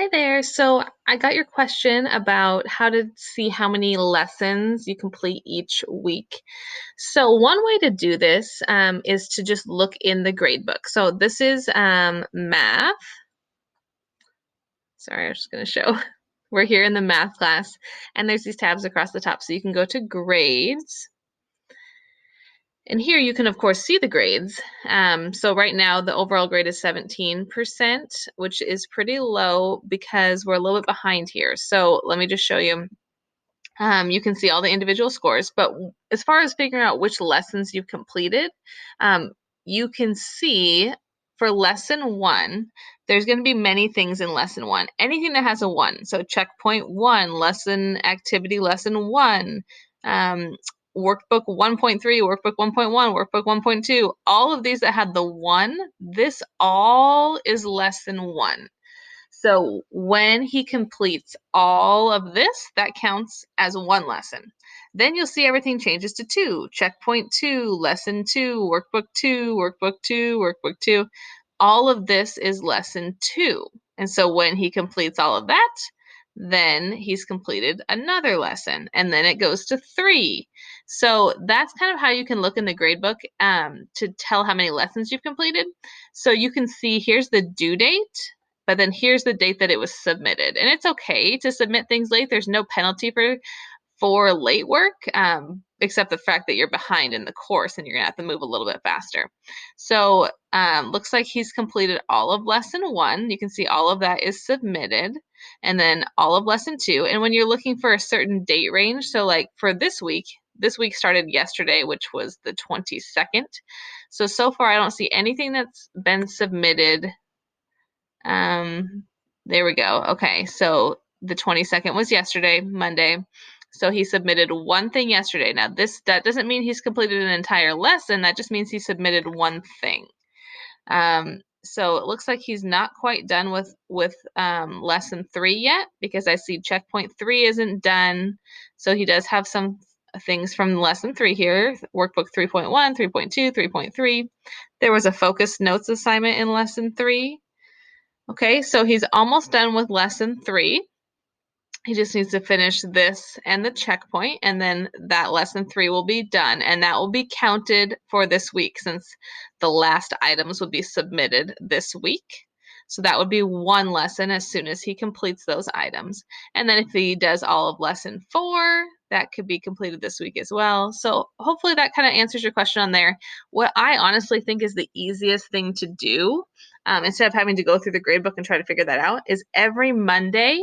Hi there. So I got your question about how to see how many lessons you complete each week. So one way to do this is to just look in the grade book. So this is math. Sorry, I'm just going to show. We're here in the math class, and there's these tabs across the top. So you can go to grades. And here you can, of course, see the grades. So right now, the overall grade is 17%, which is pretty low because we're a little bit behind here. So let me just show you. You can see all the individual scores, but as far as figuring out which lessons you've completed, um, you can see for lesson one, there's going to be many things in lesson one. Anything that has a one, so checkpoint one, lesson activity lesson one, um, workbook 1.3, workbook 1.1, workbook 1.2, all of these that had the one, this all is lesson one. So when he completes all of this, that counts as one lesson. Then you'll see everything changes to two. Checkpoint two, lesson two, workbook two, workbook two, workbook two. All of this is lesson two. And so when he completes all of that, then he's completed another lesson. And then it goes to three. So that's kind of how you can look in the gradebook to tell how many lessons you've completed. So you can see here's the due date, but then here's the date that it was submitted. And it's okay to submit things late. There's no penalty for late work, except the fact that you're behind in the course and you're gonna have to move a little bit faster. So looks like he's completed all of lesson one. You can see all of that is submitted, and then all of lesson two. And when you're looking for a certain date range, so like for this week started yesterday, which was the 22nd. So far I don't see anything that's been submitted. There we go. Okay, so the 22nd was yesterday, Monday. So he submitted one thing yesterday. Now that doesn't mean he's completed an entire lesson. That just means he submitted one thing. So it looks like he's not quite done with lesson three yet because I see checkpoint three isn't done. So he does have some things from lesson three here, workbook 3.1, 3.2, 3.3. There was a focus notes assignment in lesson three. Okay, so he's almost done with lesson three. He just needs to finish this and the checkpoint, and then that lesson three will be done, and that will be counted for this week since the last items would be submitted this week. So that would be one lesson as soon as he completes those items. And then if he does all of lesson four, that could be completed this week as well. So hopefully that kind of answers your question on there. What I honestly think is the easiest thing to do, instead of having to go through the gradebook and try to figure that out, is every Monday,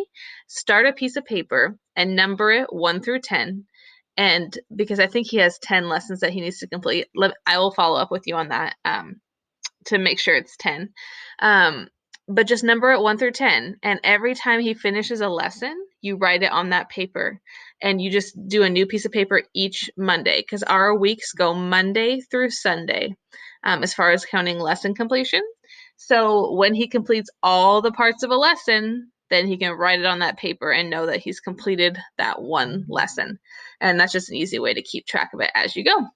start a piece of paper and number it 1 through 10. And because I think he has 10 lessons that he needs to complete, I will follow up with you on that to make sure it's 10. But just number it 1 through 10. And every time he finishes a lesson, you write it on that paper. And you just do a new piece of paper each Monday because our weeks go Monday through Sunday as far as counting lesson completion. So when he completes all the parts of a lesson, then he can write it on that paper and know that he's completed that one lesson. And that's just an easy way to keep track of it as you go.